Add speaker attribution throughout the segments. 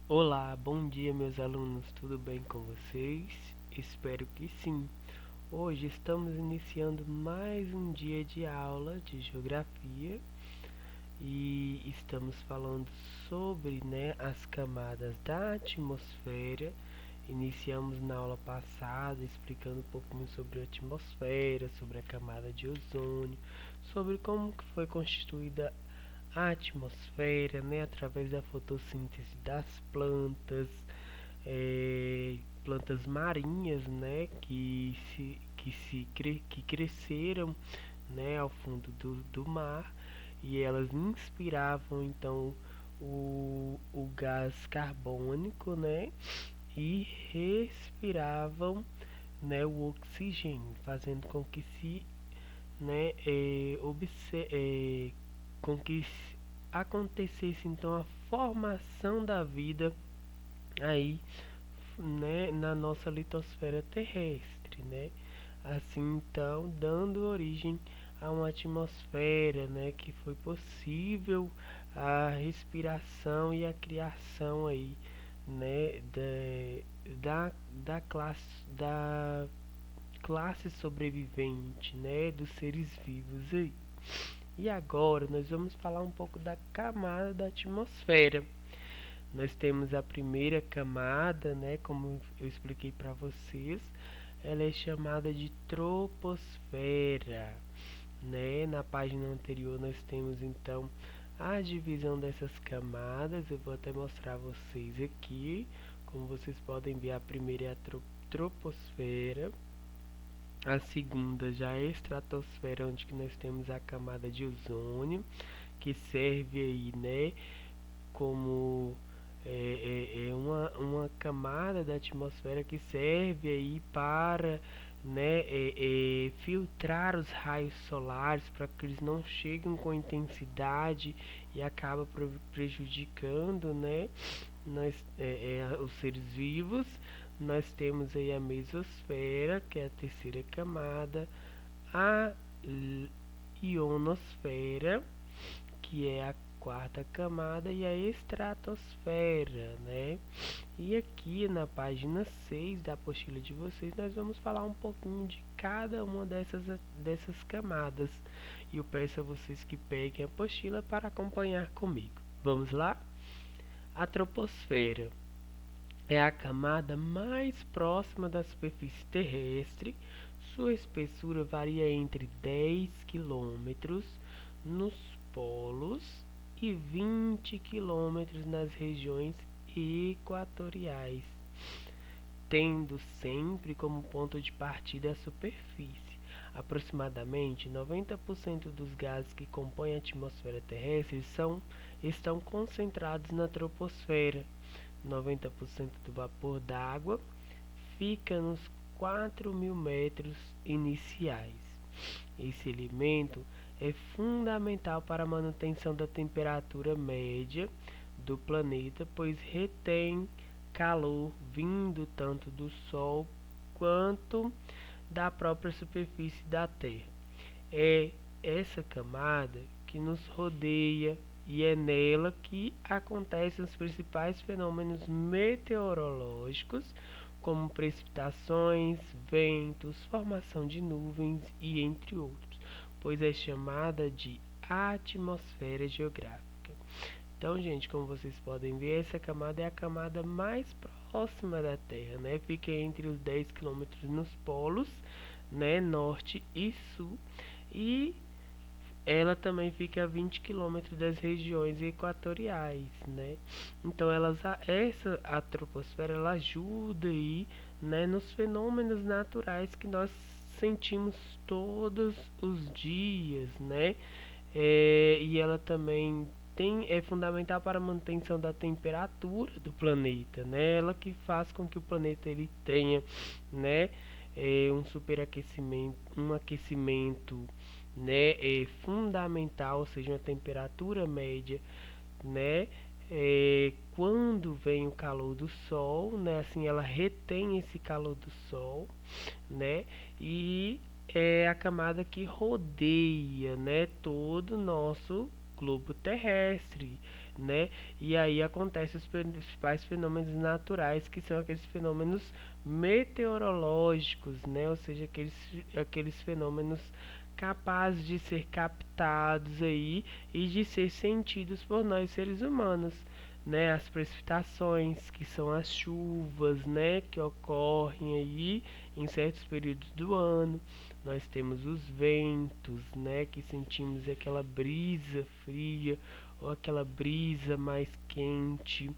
Speaker 1: Olá, bom dia meus alunos, tudo bem com vocês? Espero que sim. Hoje estamos iniciando mais um dia de aula de geografia e estamos falando sobre, as camadas da atmosfera. Iniciamos na aula passada explicando um pouquinho sobre a atmosfera, sobre a camada de ozônio, sobre como que foi constituída a atmosfera, através da fotossíntese das plantas, plantas marinhas, que cresceram, ao fundo do mar, e elas inspiravam então o gás carbônico, e respiravam, o oxigênio, fazendo com que se, né, com que acontecesse então a formação da vida aí, na nossa litosfera terrestre, assim então dando origem a uma atmosfera, que foi possível a respiração e a criação aí, da classe sobrevivente, dos seres vivos aí. E agora nós vamos falar um pouco da camada da atmosfera. Nós temos a primeira camada, como eu expliquei para vocês, ela é chamada de troposfera, Na página anterior nós temos então a divisão dessas camadas. Eu vou até mostrar a vocês aqui. Como vocês podem ver, a primeira é a troposfera, a segunda já é a estratosfera, onde que nós temos a camada de ozônio, que serve aí, como uma camada da atmosfera que serve aí para, filtrar os raios solares para que eles não cheguem com intensidade e acaba prejudicando, os seres vivos. Nós temos aí a mesosfera, que é a terceira camada, a ionosfera, que é a quarta camada, e a estratosfera, E aqui na página 6 da apostila de vocês, nós vamos falar um pouquinho de cada uma dessas camadas. E eu peço a vocês que peguem a apostila para acompanhar comigo. Vamos lá? A troposfera é a camada mais próxima da superfície terrestre. Sua espessura varia entre 10 quilômetros nos polos e 20 quilômetros nas regiões equatoriais, tendo sempre como ponto de partida a superfície. Aproximadamente 90% dos gases que compõem a atmosfera terrestre estão concentrados na troposfera. 90% do vapor d'água fica nos 4.000 metros iniciais. Esse elemento é fundamental para a manutenção da temperatura média do planeta, pois retém calor vindo tanto do Sol quanto da própria superfície da Terra. É essa camada que nos rodeia e é nela que acontecem os principais fenômenos meteorológicos, como precipitações, ventos, formação de nuvens e entre outros, pois é chamada de atmosfera geográfica. Então, gente, como vocês podem ver, essa camada é a camada mais próxima da Terra, Fica entre os 10 quilômetros nos polos, norte e sul, e ela também fica a 20 quilômetros das regiões equatoriais, Então, a troposfera ela ajuda aí, nos fenômenos naturais que nós sentimos todos os dias, e ela também é fundamental para a manutenção da temperatura do planeta, Ela que faz com que o planeta ele tenha, um superaquecimento, um aquecimento, é fundamental, ou seja, uma temperatura média, quando vem o calor do sol, assim ela retém esse calor do sol, e é a camada que rodeia, todo o nosso globo terrestre. né? E aí acontecem os principais fenômenos naturais, que são aqueles fenômenos meteorológicos, né? Ou seja, aqueles fenômenos capazes de ser captados aí e de ser sentidos por nós seres humanos, né? As precipitações, que são as chuvas, né, que ocorrem aí em certos períodos do ano. Nós temos os ventos, né, que sentimos aquela brisa fria ou aquela brisa mais quente,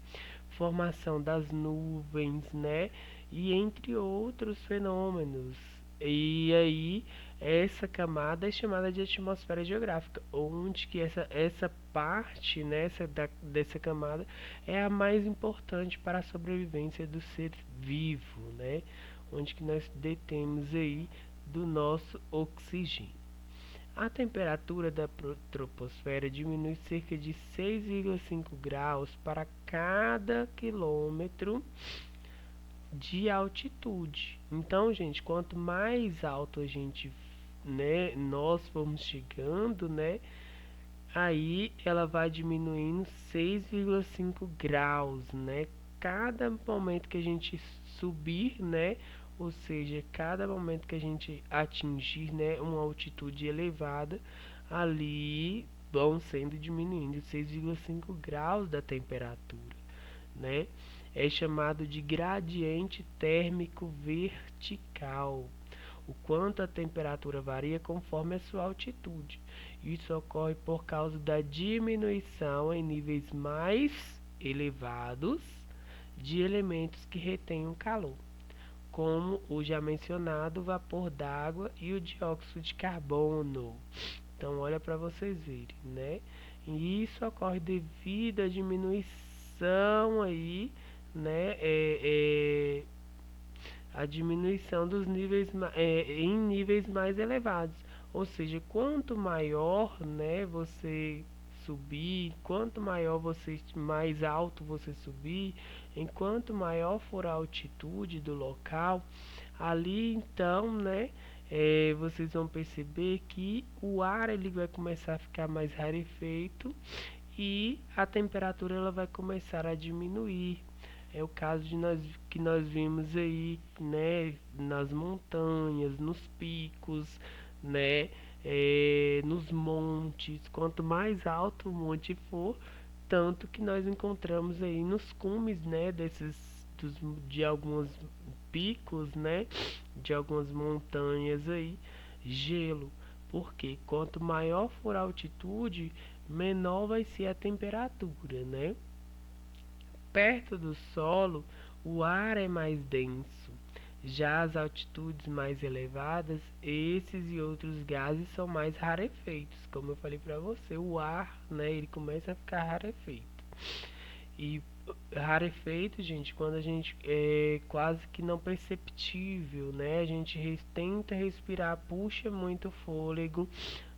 Speaker 1: formação das nuvens, né, e entre outros fenômenos. E aí essa camada é chamada de atmosfera geográfica, onde que essa parte, né, dessa camada é a mais importante para a sobrevivência do ser vivo, né, onde que nós detemos aí do nosso oxigênio. A temperatura da troposfera diminui cerca de 6,5 graus para cada quilômetro de altitude. Então, gente, quanto mais alto a gente, né, nós formos chegando, né, aí ela vai diminuindo 6,5 graus, né? Cada momento que a gente subir, né? Ou seja, cada momento que a gente atingir, né, uma altitude elevada, ali vão sendo diminuindo 6,5 graus da temperatura, né? É chamado de gradiente térmico vertical, o quanto a temperatura varia conforme a sua altitude. Isso ocorre por causa da diminuição em níveis mais elevados de elementos que retêm o calor, como o já mencionado vapor d'água e o dióxido de carbono. Então, olha para vocês verem, né? E isso ocorre devido à diminuição aí, né? A diminuição dos níveis em níveis mais elevados. Ou seja, quanto maior, né, você subir, quanto maior você, mais alto você subir, enquanto maior for a altitude do local, ali então, né, vocês vão perceber que o ar ele vai começar a ficar mais rarefeito e a temperatura ela vai começar a diminuir. É o caso que nós vimos aí, né, nas montanhas, nos picos, né, nos montes. Quanto mais alto o monte for, tanto que nós encontramos aí nos cumes, né, de alguns picos, né, de algumas montanhas aí, gelo. Porque quanto maior for a altitude, menor vai ser a temperatura, né? Perto do solo, o ar é mais denso. Já as altitudes mais elevadas, esses e outros gases são mais rarefeitos. Como eu falei para você, o ar, né, ele começa a ficar rarefeito. E rarefeito, gente, quando a gente é quase que não perceptível, né? A gente tenta respirar, puxa muito fôlego,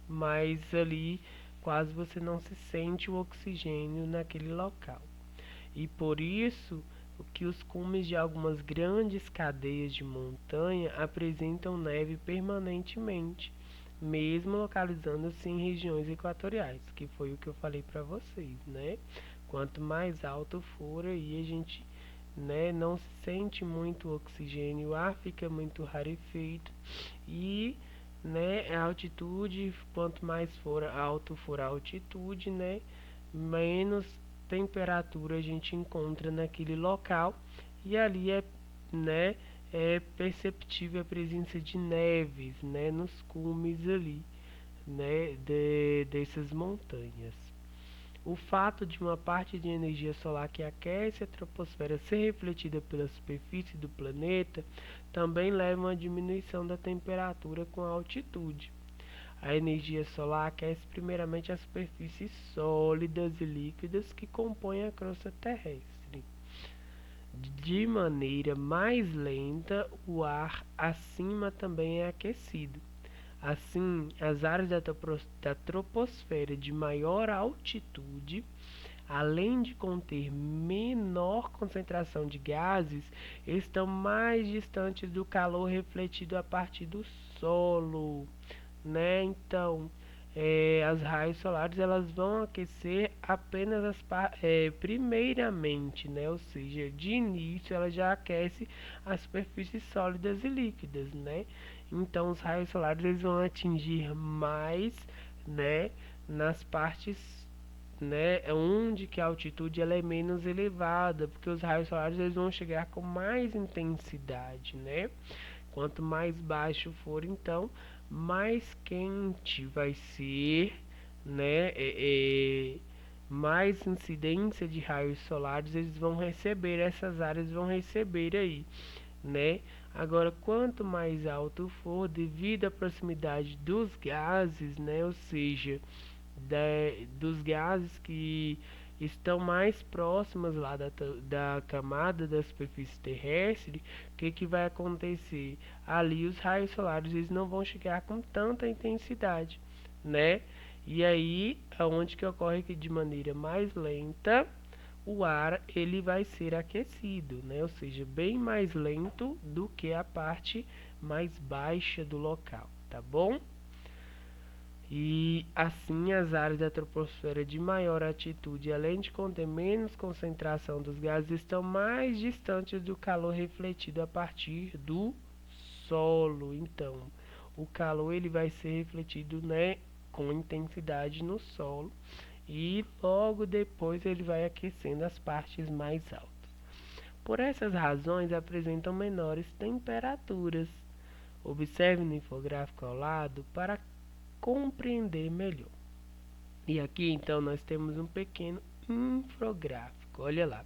Speaker 1: mas ali quase você não se sente o oxigênio naquele local. E por isso que os cumes de algumas grandes cadeias de montanha apresentam neve permanentemente, mesmo localizando-se em regiões equatoriais, que foi o que eu falei para vocês, né? Quanto mais alto for aí a gente, né, não se sente muito oxigênio, o ar fica muito rarefeito e, né, a altitude, quanto mais for alto for a altitude, né, menos temperatura a gente encontra naquele local e ali né, é perceptível a presença de neves, né, nos cumes ali, né, dessas montanhas. O fato de uma parte de energia solar que aquece a troposfera ser refletida pela superfície do planeta também leva a uma diminuição da temperatura com a altitude. A energia solar aquece primeiramente as superfícies sólidas e líquidas que compõem a crosta terrestre. De maneira mais lenta, o ar acima também é aquecido. Assim, as áreas da troposfera de maior altitude, além de conter menor concentração de gases, estão mais distantes do calor refletido a partir do solo, né? Então, as raios solares elas vão aquecer apenas primeiramente, né? Ou seja, de início ela já aquece as superfícies sólidas e líquidas, né? Então os raios solares eles vão atingir mais, né, nas partes, né, onde que a altitude ela é menos elevada, porque os raios solares eles vão chegar com mais intensidade, né? Quanto mais baixo for, então, mais quente vai ser, né? Mais incidência de raios solares eles vão receber, essas áreas vão receber aí, né? Agora, quanto mais alto for, devido à proximidade dos gases, né? Ou seja, dos gases que estão mais próximas lá da camada da superfície terrestre, o que vai acontecer? Ali os raios solares eles não vão chegar com tanta intensidade, né? E aí, aonde que ocorre que de maneira mais lenta, o ar ele vai ser aquecido, né? Ou seja, bem mais lento do que a parte mais baixa do local, tá bom? E assim as áreas da troposfera de maior altitude, além de conter menos concentração dos gases, estão mais distantes do calor refletido a partir do solo. Então, o calor ele vai ser refletido, né, com intensidade no solo e logo depois ele vai aquecendo as partes mais altas. Por essas razões, apresentam menores temperaturas. Observe no infográfico ao lado para compreender melhor. E aqui então nós temos um pequeno infográfico. Olha lá.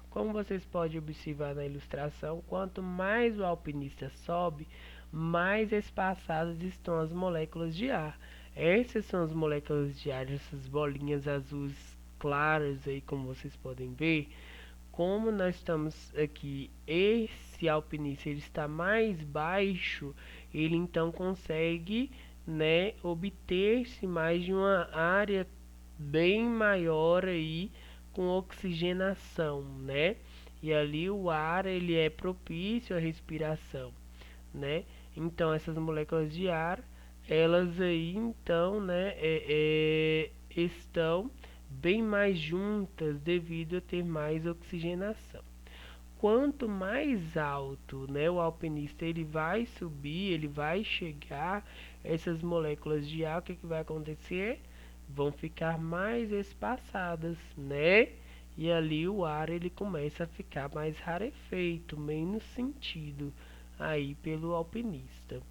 Speaker 1: Como vocês podem observar na ilustração, quanto mais o alpinista sobe, mais espaçadas estão as moléculas de ar. Essas são as moléculas de ar, essas bolinhas azuis claras aí, como vocês podem ver. Como nós estamos aqui, esse alpinista ele está mais baixo, ele então consegue, né, obter-se mais de uma área bem maior aí com oxigenação, né? E ali o ar ele é propício à respiração, né? Então essas moléculas de ar, elas aí então, né, estão bem mais juntas devido a ter mais oxigenação. Quanto mais alto, né, o alpinista ele vai subir, ele vai chegar, essas moléculas de ar, o que vai acontecer? Vão ficar mais espaçadas, né? E ali o ar ele começa a ficar mais rarefeito, menos sentido aí pelo alpinista.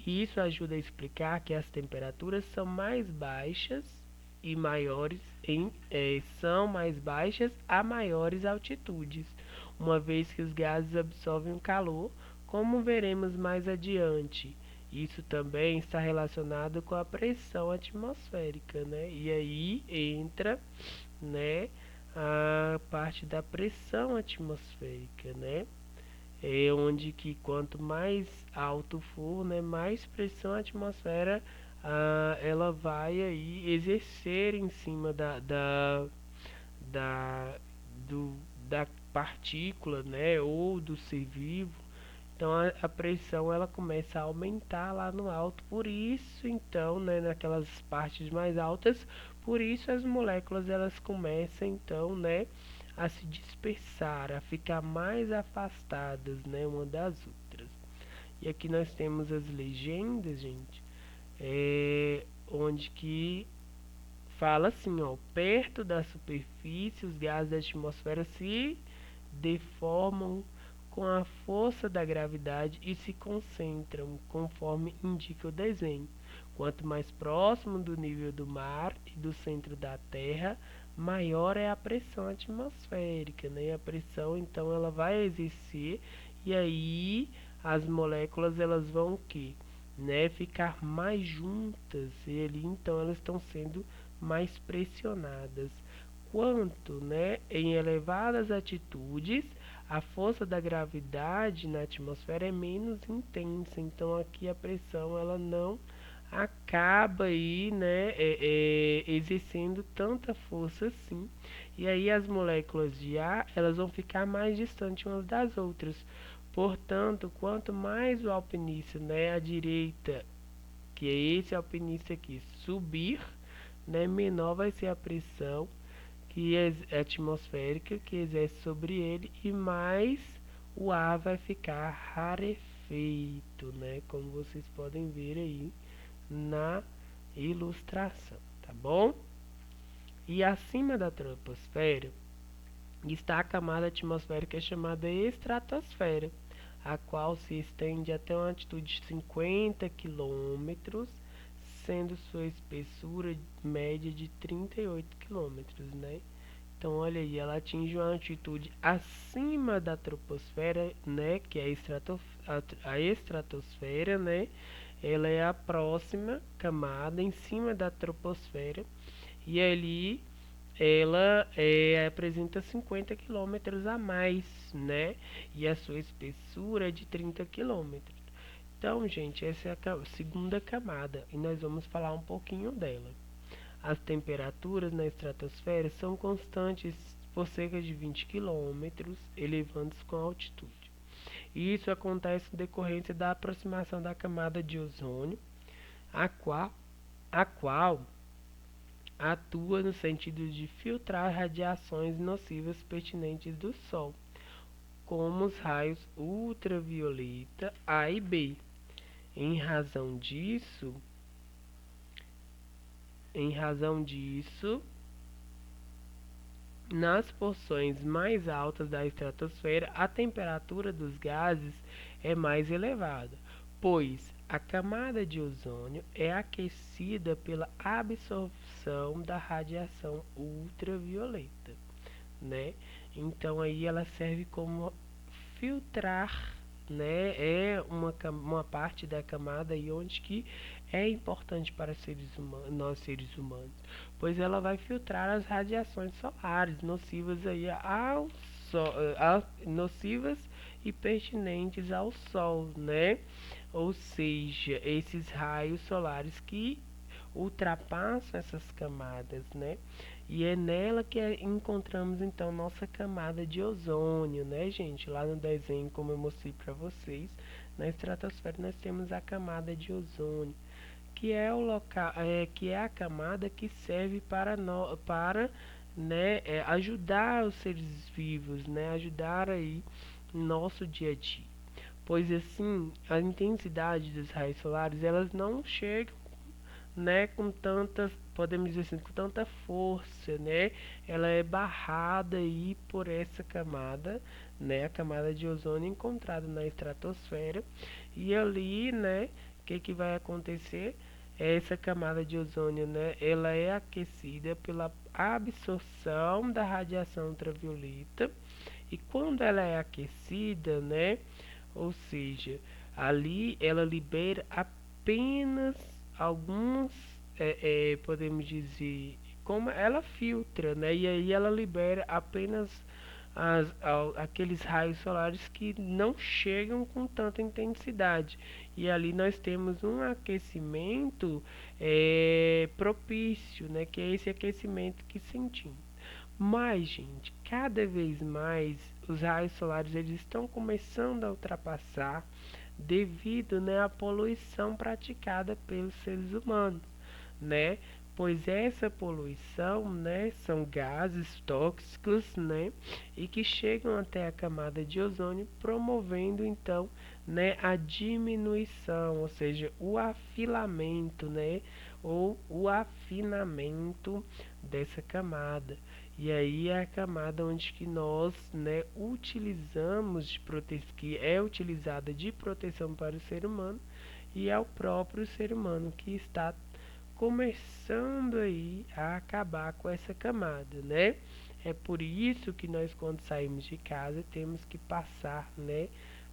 Speaker 1: Isso ajuda a explicar que as temperaturas são mais baixas e maiores são mais baixas a maiores altitudes, uma vez que os gases absorvem o calor, como veremos mais adiante. Isso também está relacionado com a pressão atmosférica, né? E aí entra, né, a parte da pressão atmosférica, né? É onde que quanto mais alto for, né, mais pressão a atmosfera ela vai aí exercer em cima da, do, da partícula, né, ou do ser vivo. Então a pressão ela começa a aumentar lá no alto, por isso então, né, naquelas partes mais altas, por isso as moléculas elas começam então, né, a se dispersar, a ficar mais afastadas, né, uma das outras. E aqui nós temos as legendas, gente, onde que fala assim, ó, perto da superfície, os gases da atmosfera se deformam com a força da gravidade e se concentram, conforme indica o desenho. Quanto mais próximo do nível do mar e do centro da Terra, maior é a pressão atmosférica, né? E a pressão, então, ela vai exercer e aí as moléculas elas vão que, né, ficar mais juntas e ali então elas estão sendo mais pressionadas. Quanto, né, em elevadas altitudes, a força da gravidade na atmosfera é menos intensa, então aqui a pressão ela não acaba aí, né, exercendo tanta força assim. E aí as moléculas de ar elas vão ficar mais distantes umas das outras. Portanto, quanto mais o alpinista, né, à direita que é esse alpinista aqui subir, né, menor vai ser a pressão que é atmosférica que exerce sobre ele e mais o ar vai ficar rarefeito, né, como vocês podem ver aí na ilustração, tá bom? E acima da troposfera está a camada atmosférica chamada estratosfera, a qual se estende até uma altitude de 50 quilômetros, sendo sua espessura média de 38 quilômetros, né? Então, olha aí, ela atinge uma altitude acima da troposfera, né? Que é a estratosfera, né? Ela é a próxima camada em cima da troposfera e ali ela apresenta 50 quilômetros a mais, né? E a sua espessura é de 30 quilômetros. Então, gente, essa é a segunda camada e nós vamos falar um pouquinho dela. As temperaturas na estratosfera são constantes por cerca de 20 quilômetros, elevando-se com a altitude. E isso acontece em decorrência da aproximação da camada de ozônio, a qual atua no sentido de filtrar radiações nocivas pertinentes do Sol, como os raios ultravioleta A e B. Em razão disso, nas porções mais altas da estratosfera, a temperatura dos gases é mais elevada, pois a camada de ozônio é aquecida pela absorção da radiação ultravioleta, né? Então aí ela serve como filtrar, né? É uma parte da camada aí onde que é importante para nós seres humanos, pois ela vai filtrar as radiações solares nocivas aí nocivas e pertinentes ao Sol, né? Ou seja, esses raios solares que ultrapassam essas camadas, né? E é nela que encontramos então nossa camada de ozônio, né, gente? Lá no desenho, como eu mostrei para vocês, na estratosfera nós temos a camada de ozônio, que é o local, que é a camada que serve né, ajudar os seres vivos, né, ajudar aí nosso dia a dia. Pois assim, a intensidade dos raios solares, elas não chegam, né, com tanta, podemos dizer assim, com tanta força, né? Ela é barrada aí por essa camada, né, a camada de ozônio encontrada na estratosfera. E ali, né, o que vai acontecer? Essa camada de ozônio, né, ela é aquecida pela absorção da radiação ultravioleta. E quando ela é aquecida, né, ou seja, ali ela libera apenas alguns, podemos dizer, como ela filtra, né? E aí ela libera apenas aqueles raios solares que não chegam com tanta intensidade. E ali nós temos um aquecimento propício, né? Que é esse aquecimento que sentimos. Mas, gente, cada vez mais os raios solares eles estão começando a ultrapassar devido, né, à poluição praticada pelos seres humanos, né? Pois essa poluição, né, são gases tóxicos, né, e que chegam até a camada de ozônio, promovendo então, né, a diminuição, ou seja, o afilamento, né, ou o afinamento dessa camada. E aí é a camada onde que nós, né, utilizamos que é utilizada de proteção para o ser humano e é o próprio ser humano que está começando aí a acabar com essa camada, né? É por isso que nós quando saímos de casa temos que passar, né,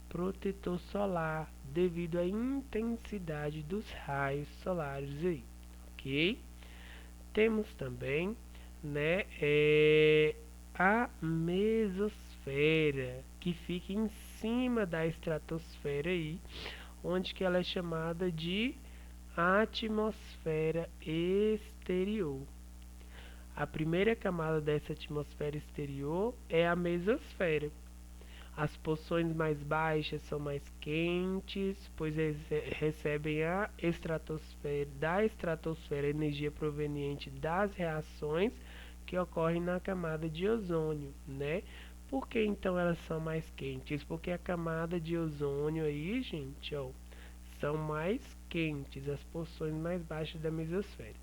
Speaker 1: protetor solar devido à intensidade dos raios solares aí, ok? Temos também, né, a mesosfera, que fica em cima da estratosfera aí, onde que ela é chamada de atmosfera exterior. A primeira camada dessa atmosfera exterior é a mesosfera. As porções mais baixas são mais quentes, pois recebem da estratosfera energia proveniente das reações que ocorrem na camada de ozônio, né? Por que então elas são mais quentes? Porque a camada de ozônio aí, gente, ó, são mais quentes, as porções mais baixas da mesosfera.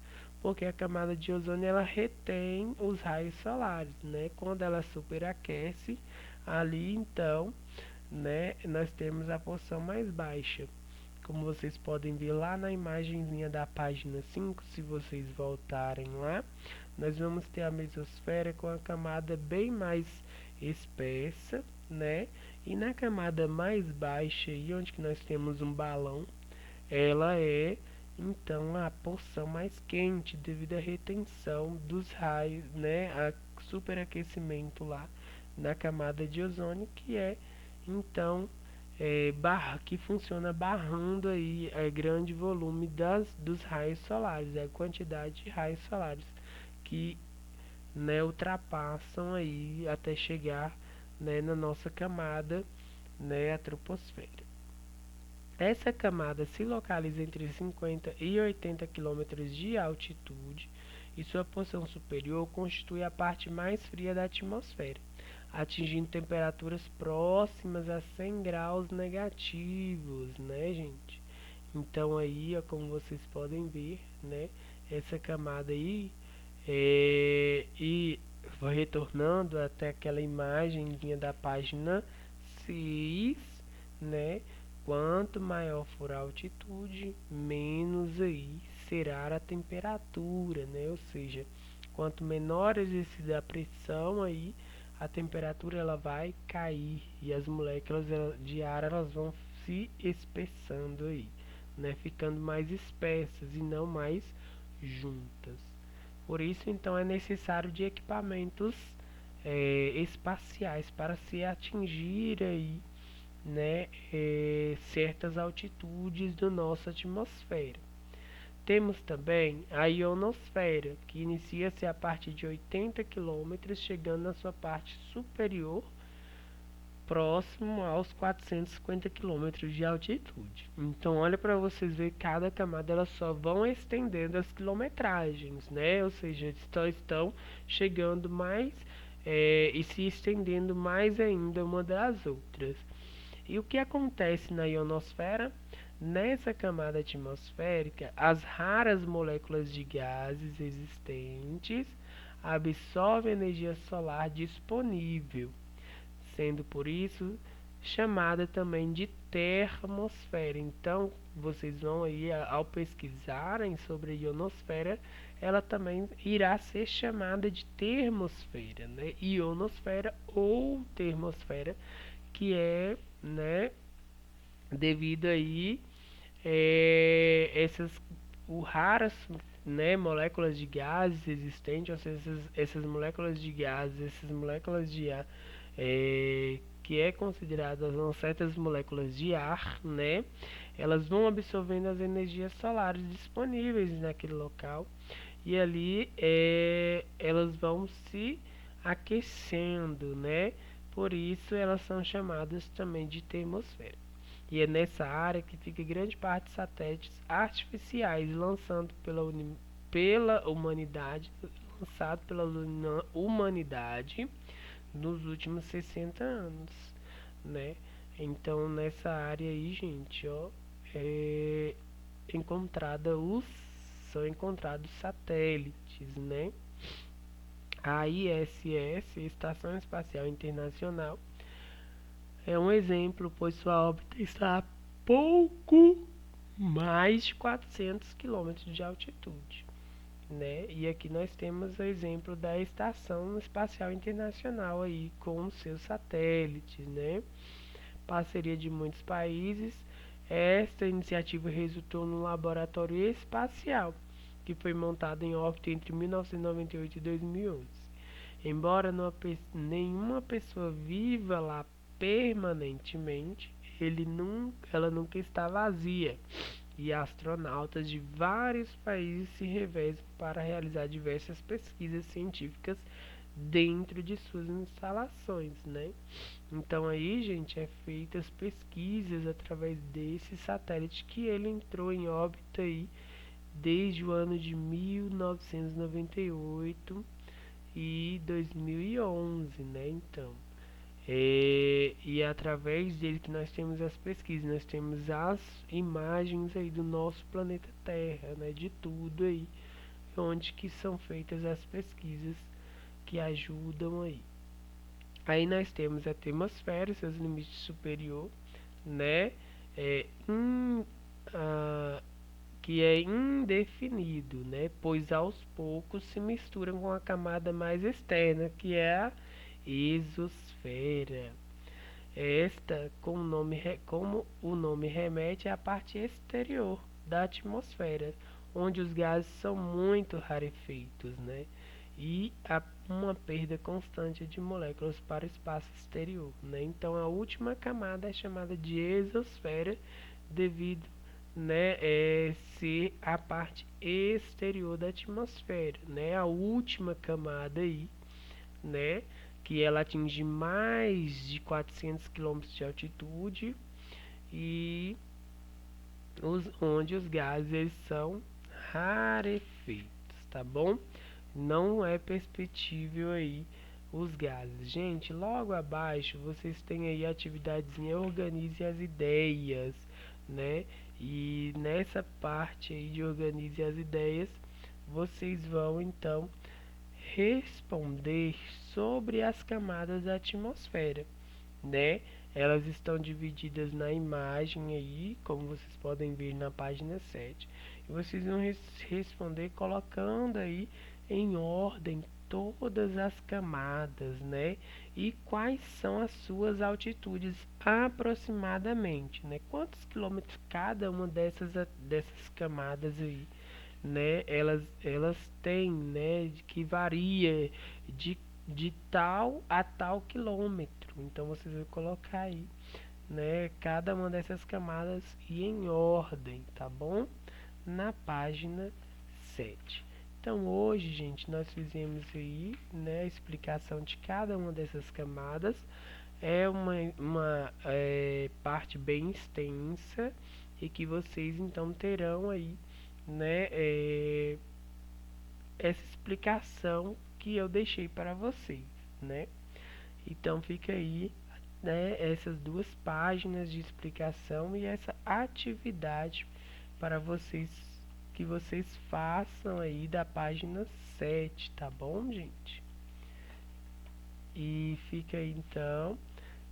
Speaker 1: Porque a camada de ozônio ela retém os raios solares, né? Quando ela superaquece, ali então, né, nós temos a porção mais baixa. Como vocês podem ver lá na imagenzinha da página 5, se vocês voltarem lá, nós vamos ter a mesosfera com a camada bem mais espessa, né? E na camada mais baixa, aí, onde que nós temos um balão, ela é então a porção mais quente devido à retenção dos raios, né? A superaquecimento lá na camada de ozônio, que é então que funciona barrando aí grande volume dos raios solares, a quantidade de raios solares que, né, ultrapassam aí até chegar, né, na nossa camada, né, a troposfera. Essa camada se localiza entre 50 e 80 quilômetros de altitude e sua porção superior constitui a parte mais fria da atmosfera, atingindo temperaturas próximas a 100 graus negativos, né, gente? Então aí, ó, como vocês podem ver, né, essa camada aí e vai retornando até aquela imagenzinha da página 6, né? Quanto maior for a altitude, menos aí será a temperatura, né? Ou seja, quanto menor exercer a pressão aí, a temperatura ela vai cair e as moléculas de ar elas vão se espessando aí, né? Ficando mais espessas e não mais juntas. Por isso, então, é necessário de equipamentos espaciais para se atingir aí, né, certas altitudes da nossa atmosfera. Temos também a ionosfera, que inicia-se a partir de 80 km, chegando na sua parte superior, próximo aos 450 km de altitude. Então, olha para vocês ver, cada camada elas só vão estendendo as quilometragens, né? Ou seja, estão chegando mais e se estendendo mais ainda uma das outras. E o que acontece na ionosfera? Nessa camada atmosférica, as raras moléculas de gases existentes absorvem a energia solar disponível, sendo por isso chamada também de termosfera. Então, vocês vão aí ao pesquisarem sobre a ionosfera, ela também irá ser chamada de termosfera, né? Ionosfera ou termosfera, que é, né, devido aí essas raras, né, moléculas de gases existentes, ou seja, essas moléculas de gases, essas moléculas de ar, que é consideradas certas moléculas de ar, né, elas vão absorvendo as energias solares disponíveis naquele local e ali elas vão se aquecendo, né? Por isso elas são chamadas também de termosfera. E é nessa área que fica grande parte de satélites artificiais pela humanidade, lançado pela humanidade nos últimos 60 anos, né? Então nessa área aí, gente, ó, é são encontrados satélites, né? A ISS, Estação Espacial Internacional, é um exemplo, pois sua órbita está a pouco mais de 400 quilômetros de altitude, né? E aqui nós temos o exemplo da Estação Espacial Internacional aí com seus satélites, né? Parceria de muitos países. Esta iniciativa resultou num laboratório espacial que foi montado em órbita entre 1998 e 2011. Embora nenhuma pessoa viva lá permanentemente, ela nunca está vazia e astronautas de vários países se revezam para realizar diversas pesquisas científicas dentro de suas instalações, né? Então aí, gente, é feitas pesquisas através desse satélite que ele entrou em órbita aí desde o ano de 1998 e 2011, né? Então, e é através dele que nós temos as pesquisas, nós temos as imagens aí do nosso planeta Terra, né? De tudo aí, onde que são feitas as pesquisas que ajudam aí. Aí nós temos a atmosfera, seus limites superior, né? É, ah, que é indefinido, né? Pois aos poucos se misturam com a camada mais externa, que é a exosfera. Esta, como o nome remete, é a parte exterior da atmosfera, onde os gases são muito rarefeitos, né? E há uma perda constante de moléculas para o espaço exterior, né? Então a última camada é chamada de exosfera devido, né, ser a parte exterior da atmosfera, né? A última camada aí, né, que ela atinge mais de 400 quilômetros de altitude e onde os gases eles são rarefeitos, tá bom? Não é perceptível aí os gases. Gente, logo abaixo vocês têm aí a atividadezinha Organize as Ideias, né? E nessa parte aí de Organize as Ideias, vocês vão então responder sobre as camadas da atmosfera, né? Elas estão divididas na imagem aí, como vocês podem ver na página 7. E vocês vão responder colocando aí em ordem todas as camadas, né? E quais são as suas altitudes aproximadamente, né? Quantos quilômetros cada uma dessas camadas aí, né? Elas têm, né? Que varia de tal a tal quilômetro. Então vocês vão colocar aí, né? Cada uma dessas camadas e em ordem, tá bom? Na página 7. Então hoje, gente, nós fizemos aí, né, a explicação de cada uma dessas camadas. É uma parte bem extensa e que vocês então terão aí, né, essa explicação que eu deixei para vocês, né? Então fica aí, né, essas duas páginas de explicação e essa atividade para vocês que vocês façam aí da página 7, tá bom, gente? E fica aí então,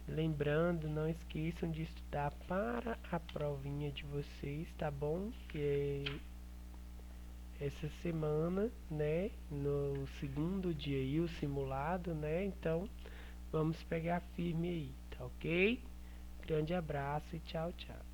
Speaker 1: lembrando, não esqueçam de estudar para a provinha de vocês, tá bom? Que é essa semana, né, no segundo dia aí, o simulado, né? Então, vamos pegar firme aí, tá ok? Grande abraço e tchau, tchau.